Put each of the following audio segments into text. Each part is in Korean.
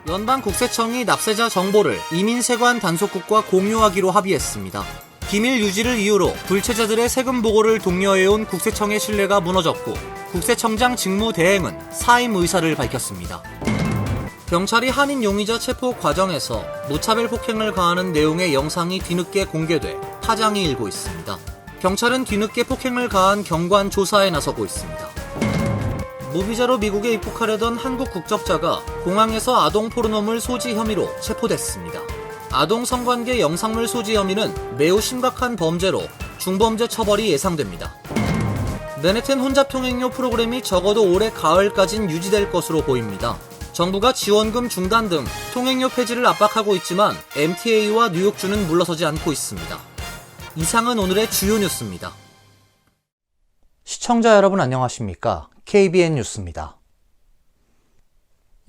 연방국세청이 납세자 정보를 이민세관 단속국과 공유하기로 합의했습니다. 기밀 유지를 이유로 불체자들의 세금 보고를 독려해온 국세청의 신뢰가 무너졌고 국세청장 직무 대행은 사임 의사를 밝혔습니다. 경찰이 한인 용의자 체포 과정에서 무차별 폭행을 가하는 내용의 영상이 뒤늦게 공개돼 파장이 일고 있습니다. 경찰은 뒤늦게 폭행을 가한 경관 조사에 나서고 있습니다. 무비자로 미국에 입국하려던 한국 국적자가 공항에서 아동 포르노물 소지 혐의로 체포됐습니다. 아동 성관계 영상물 소지 혐의는 매우 심각한 범죄로 중범죄 처벌이 예상됩니다. 맨해튼 혼잡 통행료 프로그램이 적어도 올해 가을까진 유지될 것으로 보입니다. 정부가 지원금 중단 등 통행료 폐지를 압박하고 있지만 MTA와 뉴욕주는 물러서지 않고 있습니다. 이상은 오늘의 주요 뉴스입니다. 시청자 여러분 안녕하십니까? KBN 뉴스입니다.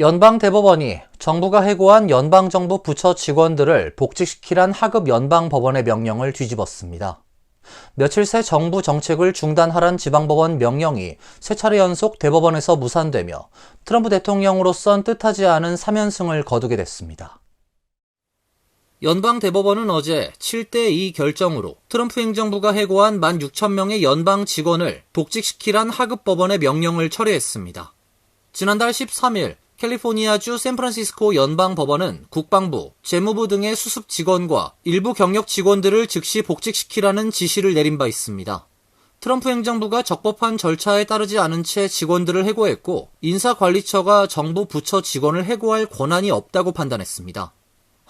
연방대법원이 정부가 해고한 연방정부 부처 직원들을 복직시키란 하급 연방법원의 명령을 뒤집었습니다. 며칠 새 정부 정책을 중단하란 지방법원 명령이 세 차례 연속 대법원에서 무산되며 트럼프 대통령으로선 뜻하지 않은 3연승을 거두게 됐습니다. 연방대법원은 어제 7대2 결정으로 트럼프 행정부가 해고한 16,000명의 연방 직원을 복직시키란 하급법원의 명령을 철회했습니다. 지난달 13일 캘리포니아주 샌프란시스코 연방법원은 국방부, 재무부 등의 수습 직원과 일부 경력 직원들을 즉시 복직시키라는 지시를 내린 바 있습니다. 트럼프 행정부가 적법한 절차에 따르지 않은 채 직원들을 해고했고 인사관리처가 정부 부처 직원을 해고할 권한이 없다고 판단했습니다.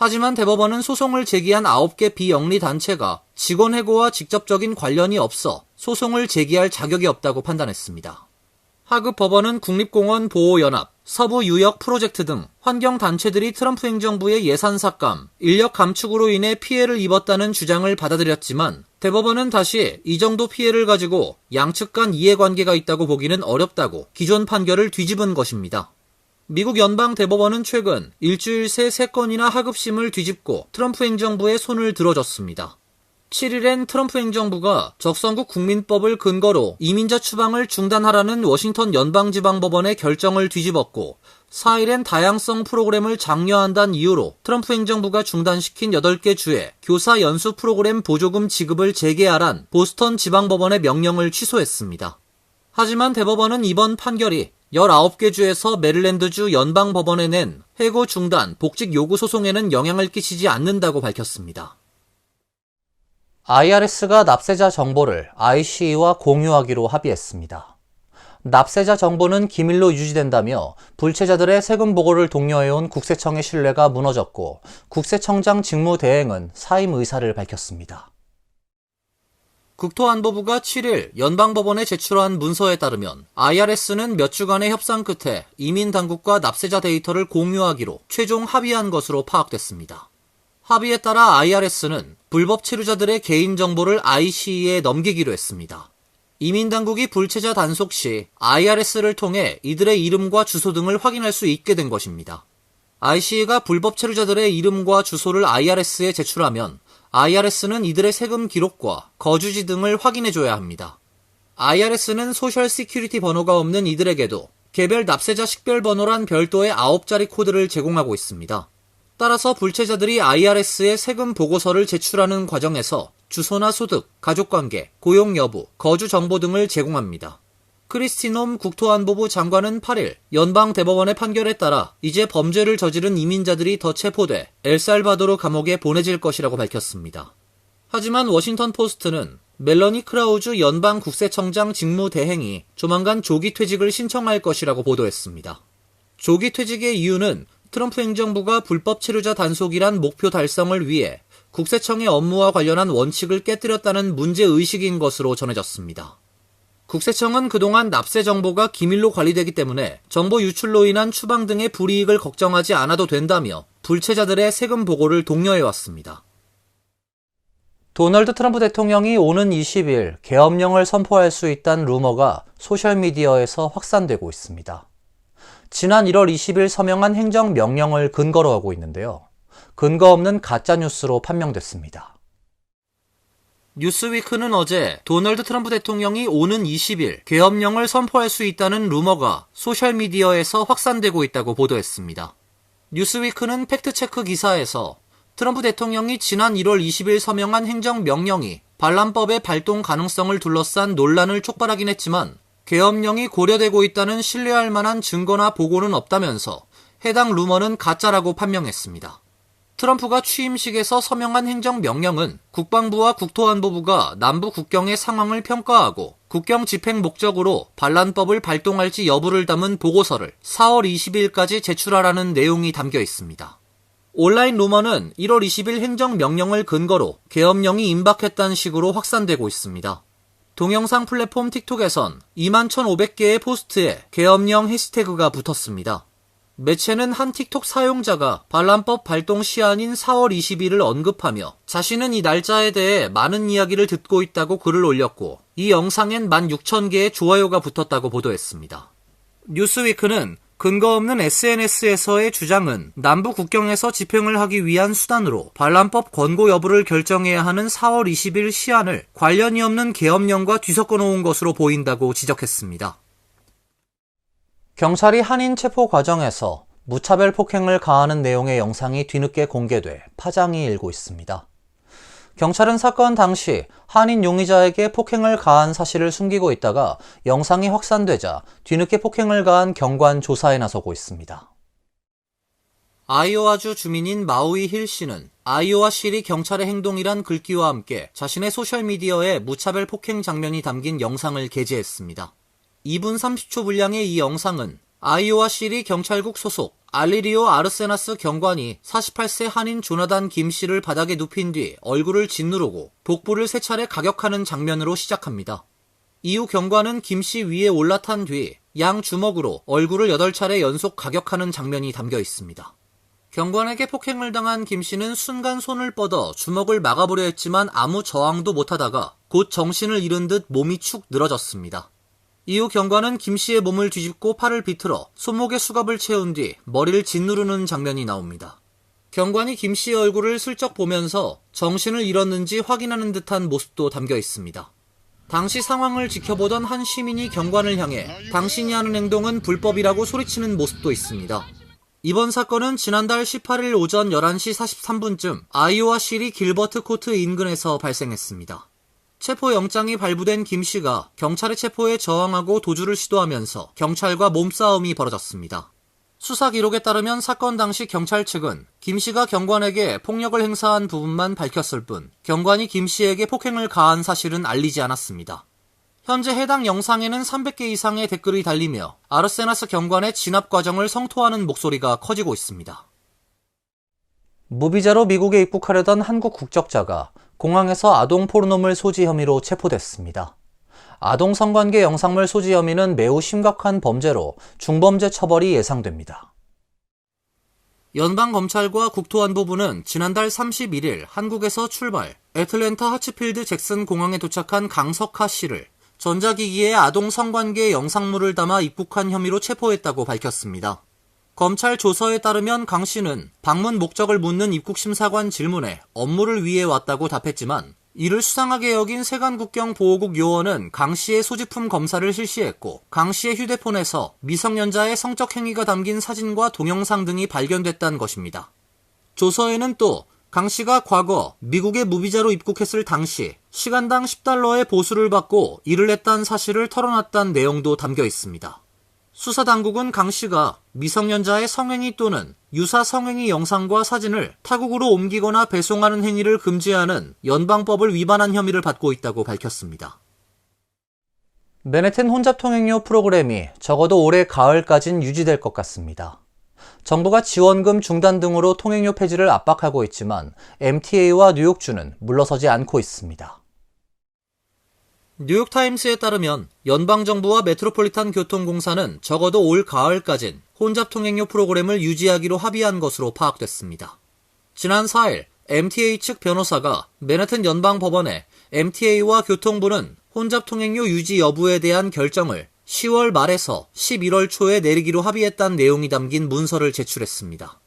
하지만 대법원은 소송을 제기한 9개 비영리 단체가 직원 해고와 직접적인 관련이 없어 소송을 제기할 자격이 없다고 판단했습니다. 하급 법원은 국립공원보호연합, 서부유역 프로젝트 등 환경단체들이 트럼프 행정부의 예산 삭감, 인력 감축으로 인해 피해를 입었다는 주장을 받아들였지만 대법원은 다시 이 정도 피해를 가지고 양측 간 이해관계가 있다고 보기는 어렵다고 기존 판결을 뒤집은 것입니다. 미국 연방대법원은 최근 일주일 새 3건이나 하급심을 뒤집고 트럼프 행정부에 손을 들어줬습니다. 7일엔 트럼프 행정부가 적성국 국민법을 근거로 이민자 추방을 중단하라는 워싱턴 연방지방법원의 결정을 뒤집었고 4일엔 다양성 프로그램을 장려한다는 이유로 트럼프 행정부가 중단시킨 8개 주에 교사 연수 프로그램 보조금 지급을 재개하란 보스턴 지방법원의 명령을 취소했습니다. 하지만 대법원은 이번 판결이 19개 주에서 메릴랜드주 연방법원에 낸 해고 중단, 복직 요구 소송에는 영향을 끼치지 않는다고 밝혔습니다. IRS가 납세자 정보를 ICE와 공유하기로 합의했습니다. 납세자 정보는 기밀로 유지된다며 불체자들의 세금 보고를 독려해온 국세청의 신뢰가 무너졌고 국세청장 직무 대행은 사임 의사를 밝혔습니다. 국토안보부가 7일 연방법원에 제출한 문서에 따르면 IRS는 몇 주간의 협상 끝에 이민당국과 납세자 데이터를 공유하기로 최종 합의한 것으로 파악됐습니다. 합의에 따라 IRS는 불법 체류자들의 개인정보를 ICE에 넘기기로 했습니다. 이민당국이 불체자 단속 시 IRS를 통해 이들의 이름과 주소 등을 확인할 수 있게 된 것입니다. ICE가 불법 체류자들의 이름과 주소를 IRS에 제출하면 IRS는 이들의 세금 기록과 거주지 등을 확인해줘야 합니다. IRS는 소셜 시큐리티 번호가 없는 이들에게도 개별 납세자 식별번호란 별도의 9자리 코드를 제공하고 있습니다. 따라서 불체자들이 IRS에 세금 보고서를 제출하는 과정에서 주소나 소득, 가족관계, 고용 여부, 거주 정보 등을 제공합니다. 크리스티 놈 국토안보부 장관은 8일 연방대법원의 판결에 따라 이제 범죄를 저지른 이민자들이 더 체포돼 엘살바도르 감옥에 보내질 것이라고 밝혔습니다. 하지만 워싱턴 포스트는 멜러니 크라우즈 연방국세청장 직무 대행이 조만간 조기 퇴직을 신청할 것이라고 보도했습니다. 조기 퇴직의 이유는 트럼프 행정부가 불법 체류자 단속이란 목표 달성을 위해 국세청의 업무와 관련한 원칙을 깨뜨렸다는 문제의식인 것으로 전해졌습니다. 국세청은 그동안 납세 정보가 기밀로 관리되기 때문에 정보 유출로 인한 추방 등의 불이익을 걱정하지 않아도 된다며 불체자들의 세금 보고를 독려해왔습니다. 도널드 트럼프 대통령이 오는 20일 계엄령을 선포할 수 있다는 루머가 소셜미디어에서 확산되고 있습니다. 지난 1월 20일 서명한 행정명령을 근거로 하고 있는데요. 근거 없는 가짜뉴스로 판명됐습니다. 뉴스위크는 어제 도널드 트럼프 대통령이 오는 20일 계엄령을 선포할 수 있다는 루머가 소셜미디어에서 확산되고 있다고 보도했습니다. 뉴스위크는 팩트체크 기사에서 트럼프 대통령이 지난 1월 20일 서명한 행정명령이 반란법의 발동 가능성을 둘러싼 논란을 촉발하긴 했지만 계엄령이 고려되고 있다는 신뢰할 만한 증거나 보고는 없다면서 해당 루머는 가짜라고 판명했습니다. 트럼프가 취임식에서 서명한 행정명령은 국방부와 국토안보부가 남부 국경의 상황을 평가하고 국경 집행 목적으로 반란법을 발동할지 여부를 담은 보고서를 4월 20일까지 제출하라는 내용이 담겨 있습니다. 온라인 루머는 1월 20일 행정명령을 근거로 계엄령이 임박했다는 식으로 확산되고 있습니다. 동영상 플랫폼 틱톡에선 21,500개의 포스트에 계엄령 해시태그가 붙었습니다. 매체는 한 틱톡 사용자가 반란법 발동 시한인 4월 20일을 언급하며 자신은 이 날짜에 대해 많은 이야기를 듣고 있다고 글을 올렸고 이 영상엔 16,000개의 좋아요가 붙었다고 보도했습니다. 뉴스위크는 근거 없는 SNS에서의 주장은 남부 국경에서 집행을 하기 위한 수단으로 반란법 권고 여부를 결정해야 하는 4월 20일 시한을 관련이 없는 계엄령과 뒤섞어 놓은 것으로 보인다고 지적했습니다. 경찰이 한인 체포 과정에서 무차별 폭행을 가하는 내용의 영상이 뒤늦게 공개돼 파장이 일고 있습니다. 경찰은 사건 당시 한인 용의자에게 폭행을 가한 사실을 숨기고 있다가 영상이 확산되자 뒤늦게 폭행을 가한 경관 조사에 나서고 있습니다. 아이오와주 주민인 마우이 힐 씨는 아이오와 시리 경찰의 행동이란 글귀와 함께 자신의 소셜미디어에 무차별 폭행 장면이 담긴 영상을 게재했습니다. 2분 30초 분량의 이 영상은 아이오와 시리 경찰국 소속 알리리오 아르세나스 경관이 48세 한인 조나단 김 씨를 바닥에 눕힌 뒤 얼굴을 짓누르고 복부를 3차례 가격하는 장면으로 시작합니다. 이후 경관은 김 씨 위에 올라탄 뒤 양 주먹으로 얼굴을 8차례 연속 가격하는 장면이 담겨 있습니다. 경관에게 폭행을 당한 김 씨는 순간 손을 뻗어 주먹을 막아보려 했지만 아무 저항도 못하다가 곧 정신을 잃은 듯 몸이 축 늘어졌습니다. 이후 경관은 김 씨의 몸을 뒤집고 팔을 비틀어 손목에 수갑을 채운 뒤 머리를 짓누르는 장면이 나옵니다. 경관이 김 씨의 얼굴을 슬쩍 보면서 정신을 잃었는지 확인하는 듯한 모습도 담겨 있습니다. 당시 상황을 지켜보던 한 시민이 경관을 향해 당신이 하는 행동은 불법이라고 소리치는 모습도 있습니다. 이번 사건은 지난달 18일 오전 11시 43분쯤 아이오와 시리 길버트 코트 인근에서 발생했습니다. 체포영장이 발부된 김 씨가 경찰의 체포에 저항하고 도주를 시도하면서 경찰과 몸싸움이 벌어졌습니다. 수사 기록에 따르면 사건 당시 경찰 측은 김 씨가 경관에게 폭력을 행사한 부분만 밝혔을 뿐 경관이 김 씨에게 폭행을 가한 사실은 알리지 않았습니다. 현재 해당 영상에는 300개 이상의 댓글이 달리며 아르세나스 경관의 진압 과정을 성토하는 목소리가 커지고 있습니다. 무비자로 미국에 입국하려던 한국 국적자가 공항에서 아동 포르노물 소지 혐의로 체포됐습니다. 아동 성관계 영상물 소지 혐의는 매우 심각한 범죄로 중범죄 처벌이 예상됩니다. 연방검찰과 국토안보부는 지난달 31일 한국에서 출발 애틀랜타 하츠필드 잭슨 공항에 도착한 강석하 씨를 전자기기에 아동 성관계 영상물을 담아 입국한 혐의로 체포했다고 밝혔습니다. 검찰 조서에 따르면 강 씨는 방문 목적을 묻는 입국심사관 질문에 업무를 위해 왔다고 답했지만 이를 수상하게 여긴 세관국경보호국 요원은 강 씨의 소지품 검사를 실시했고 강 씨의 휴대폰에서 미성년자의 성적 행위가 담긴 사진과 동영상 등이 발견됐다는 것입니다. 조서에는 또 강 씨가 과거 미국에 무비자로 입국했을 당시 시간당 $10의 보수를 받고 일을 했다는 사실을 털어놨다는 내용도 담겨 있습니다. 수사당국은 강 씨가 미성년자의 성행위 또는 유사 성행위 영상과 사진을 타국으로 옮기거나 배송하는 행위를 금지하는 연방법을 위반한 혐의를 받고 있다고 밝혔습니다. 맨해튼 혼잡통행료 프로그램이 적어도 올해 가을까진 유지될 것 같습니다. 정부가 지원금 중단 등으로 통행료 폐지를 압박하고 있지만 MTA와 뉴욕주는 물러서지 않고 있습니다. 뉴욕타임스에 따르면 연방정부와 메트로폴리탄 교통공사는 적어도 올 가을까진 혼잡통행료 프로그램을 유지하기로 합의한 것으로 파악됐습니다. 지난 4일 MTA 측 변호사가 맨해튼 연방법원에 MTA와 교통부는 혼잡통행료 유지 여부에 대한 결정을 10월 말에서 11월 초에 내리기로 합의했다는 내용이 담긴 문서를 제출했습니다.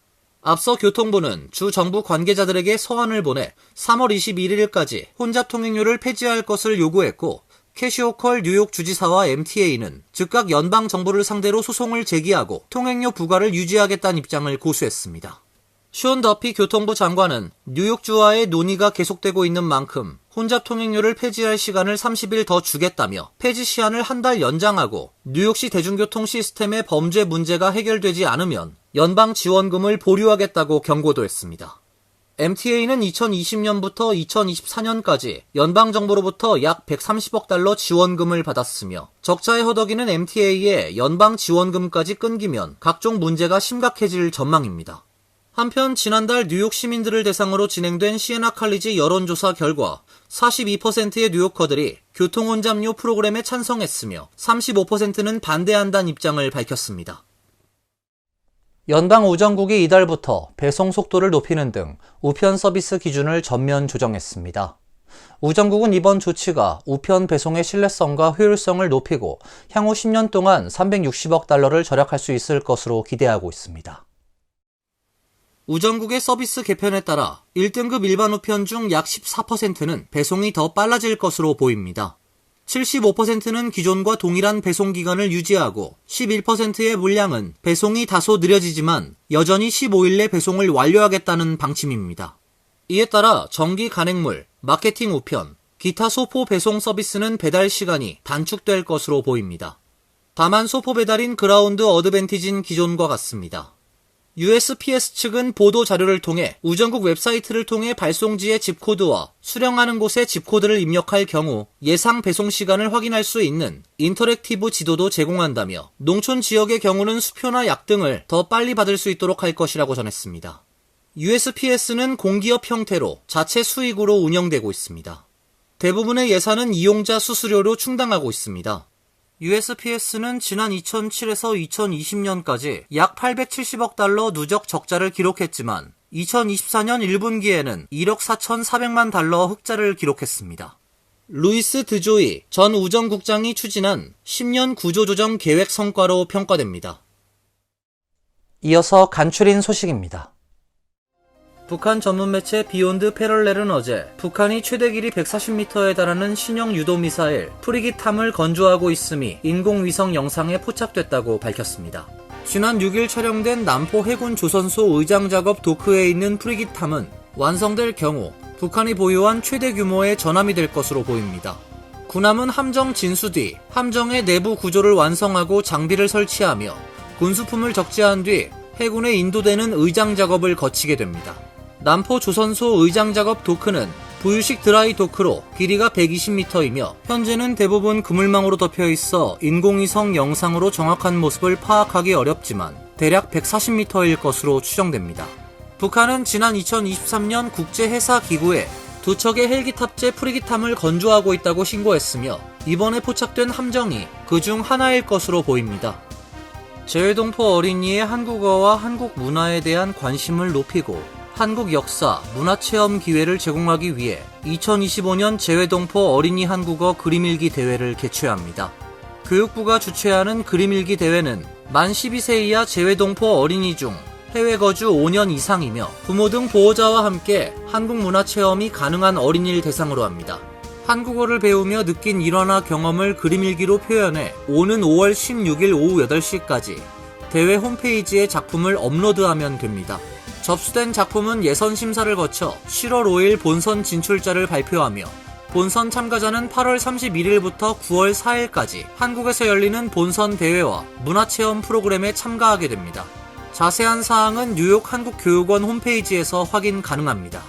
앞서 교통부는 주 정부 관계자들에게 서한을 보내 3월 21일까지 혼잡통행료를 폐지할 것을 요구했고 캐시 호컬 뉴욕 주지사와 MTA는 즉각 연방 정부를 상대로 소송을 제기하고 통행료 부과를 유지하겠다는 입장을 고수했습니다. 숀 더피 교통부 장관은 뉴욕주와의 논의가 계속되고 있는 만큼 혼잡 통행료를 폐지할 시간을 30일 더 주겠다며 폐지 시한을 한 달 연장하고 뉴욕시 대중교통 시스템의 범죄 문제가 해결되지 않으면 연방 지원금을 보류하겠다고 경고도 했습니다. MTA는 2020년부터 2024년까지 연방정부로부터 약 130억 달러 지원금을 받았으며 적자에 허덕이는 MTA의 연방 지원금까지 끊기면 각종 문제가 심각해질 전망입니다. 한편 지난달 뉴욕 시민들을 대상으로 진행된 시에나 칼리지 여론조사 결과 42%의 뉴요커들이 교통혼잡료 프로그램에 찬성했으며 35%는 반대한다는 입장을 밝혔습니다. 연방 우정국이 이달부터 배송 속도를 높이는 등 우편 서비스 기준을 전면 조정했습니다. 우정국은 이번 조치가 우편 배송의 신뢰성과 효율성을 높이고 향후 10년 동안 360억 달러를 절약할 수 있을 것으로 기대하고 있습니다. 우정국의 서비스 개편에 따라 1등급 일반 우편 중 약 14%는 배송이 더 빨라질 것으로 보입니다. 75%는 기존과 동일한 배송 기간을 유지하고 11%의 물량은 배송이 다소 느려지지만 여전히 15일 내 배송을 완료하겠다는 방침입니다. 이에 따라 정기 간행물, 마케팅 우편, 기타 소포 배송 서비스는 배달 시간이 단축될 것으로 보입니다. 다만 소포 배달인 그라운드 어드밴티지는 기존과 같습니다. USPS 측은 보도 자료를 통해 우정국 웹사이트를 통해 발송지의 집코드와 수령하는 곳의 집코드를 입력할 경우 예상 배송 시간을 확인할 수 있는 인터랙티브 지도도 제공한다며 농촌 지역의 경우는 수표나 약 등을 더 빨리 받을 수 있도록 할 것이라고 전했습니다. USPS는 공기업 형태로 자체 수익으로 운영되고 있습니다. 대부분의 예산은 이용자 수수료로 충당하고 있습니다. USPS는 지난 2007에서 2020년까지 약 870억 달러 누적 적자를 기록했지만 2024년 1분기에는 1억 4,400만 달러 흑자를 기록했습니다. 루이스 드조이 전 우정국장이 추진한 10년 구조조정 계획 성과로 평가됩니다. 이어서 간추린 소식입니다. 북한 전문 매체 비욘드 패럴렐은 어제 북한이 최대 길이 140m에 달하는 신형 유도미사일 프리기탐을 건조하고 있음이 인공위성 영상에 포착됐다고 밝혔습니다. 지난 6일 촬영된 남포 해군 조선소 의장작업 도크에 있는 프리기탐은 완성될 경우 북한이 보유한 최대 규모의 전함이 될 것으로 보입니다. 군함은 함정 진수 뒤 함정의 내부 구조를 완성하고 장비를 설치하며 군수품을 적재한 뒤 해군에 인도되는 의장작업을 거치게 됩니다. 남포 조선소 의장작업 도크는 부유식 드라이 도크로 길이가 120m이며 현재는 대부분 그물망으로 덮여 있어 인공위성 영상으로 정확한 모습을 파악하기 어렵지만 대략 140m일 것으로 추정됩니다. 북한은 지난 2023년 국제해사기구에 두 척의 헬기 탑재 프리기탐을 건조하고 있다고 신고했으며 이번에 포착된 함정이 그중 하나일 것으로 보입니다. 재외동포 어린이의 한국어와 한국 문화에 대한 관심을 높이고 한국 역사, 문화체험 기회를 제공하기 위해 2025년 재외동포 어린이 한국어 그림일기 대회를 개최합니다. 교육부가 주최하는 그림일기 대회는 만 12세 이하 재외동포 어린이 중 해외 거주 5년 이상이며 부모 등 보호자와 함께 한국 문화체험이 가능한 어린이를 대상으로 합니다. 한국어를 배우며 느낀 일화나 경험을 그림일기로 표현해 오는 5월 16일 오후 8시까지 대회 홈페이지에 작품을 업로드하면 됩니다. 접수된 작품은 예선 심사를 거쳐 7월 5일 본선 진출자를 발표하며 본선 참가자는 8월 31일부터 9월 4일까지 한국에서 열리는 본선 대회와 문화체험 프로그램에 참가하게 됩니다. 자세한 사항은 뉴욕 한국교육원 홈페이지에서 확인 가능합니다.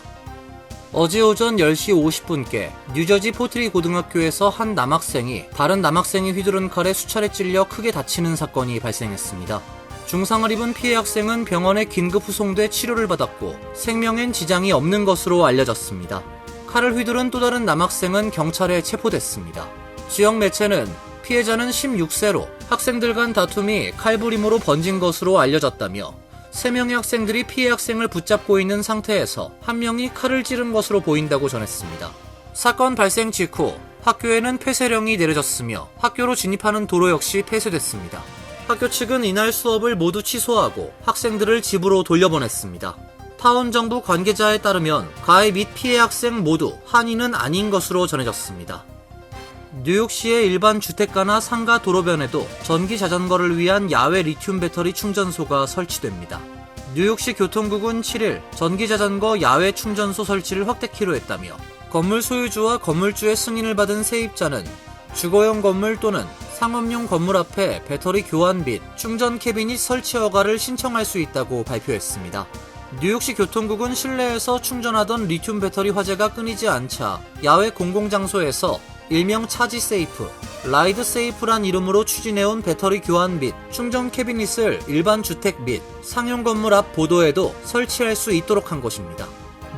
어제 오전 10시 50분께 뉴저지 포트리 고등학교에서 한 남학생이 다른 남학생이 휘두른 칼에 수차례 찔려 크게 다치는 사건이 발생했습니다. 중상을 입은 피해 학생은 병원에 긴급 후송돼 치료를 받았고 생명엔 지장이 없는 것으로 알려졌습니다. 칼을 휘두른 또 다른 남학생은 경찰에 체포됐습니다. 지역 매체는 피해자는 16세로 학생들 간 다툼이 칼부림으로 번진 것으로 알려졌다며 3명의 학생들이 피해 학생을 붙잡고 있는 상태에서 한 명이 칼을 찌른 것으로 보인다고 전했습니다. 사건 발생 직후 학교에는 폐쇄령이 내려졌으며 학교로 진입하는 도로 역시 폐쇄됐습니다. 학교 측은 이날 수업을 모두 취소하고 학생들을 집으로 돌려보냈습니다. 타운 정부 관계자에 따르면 가해 및 피해 학생 모두 한인은 아닌 것으로 전해졌습니다. 뉴욕시의 일반 주택가나 상가 도로변에도 전기 자전거를 위한 야외 리튬 배터리 충전소가 설치됩니다. 뉴욕시 교통국은 7일 전기 자전거 야외 충전소 설치를 확대키로 했다며 건물 소유주와 건물주의 승인을 받은 세입자는 주거용 건물 또는 상업용 건물 앞에 배터리 교환 및 충전 캐비닛 설치 허가를 신청할 수 있다고 발표했습니다. 뉴욕시 교통국은 실내에서 충전하던 리튬 배터리 화재가 끊이지 않자 야외 공공장소에서 일명 차지 세이프, 라이드 세이프란 이름으로 추진해온 배터리 교환 및 충전 캐비닛을 일반 주택 및 상용 건물 앞 보도에도 설치할 수 있도록 한 것입니다.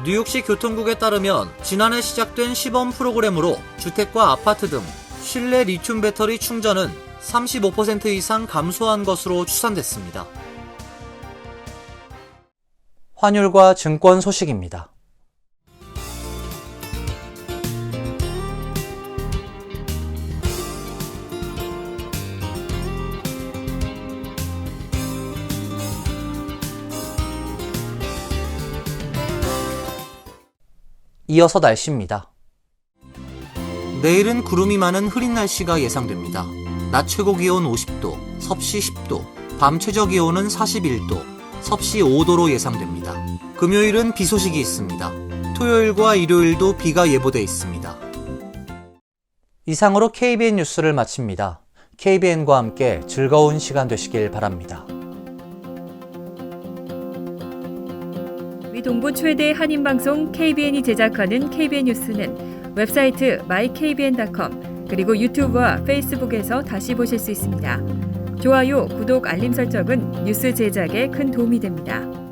뉴욕시 교통국에 따르면 지난해 시작된 시범 프로그램으로 주택과 아파트 등 실내 리튬 배터리 충전은 35% 이상 감소한 것으로 추산됐습니다. 환율과 증권 소식입니다. 이어서 날씨입니다. 내일은 구름이 많은 흐린 날씨가 예상됩니다. 낮 최고 기온 50도, 섭씨 10도, 밤 최저 기온은 41도, 섭씨 5도로 예상됩니다. 금요일은 비 소식이 있습니다. 토요일과 일요일도 비가 예보돼 있습니다. 이상으로 KBN 뉴스를 마칩니다. KBN과 함께 즐거운 시간 되시길 바랍니다. 동부 최대 한인방송 KBN이 제작하는 KBN 뉴스는 웹사이트 mykbn.com 그리고 유튜브와 페이스북에서 다시 보실 수 있습니다. 좋아요, 구독, 알림 설정은 뉴스 제작에 큰 도움이 됩니다.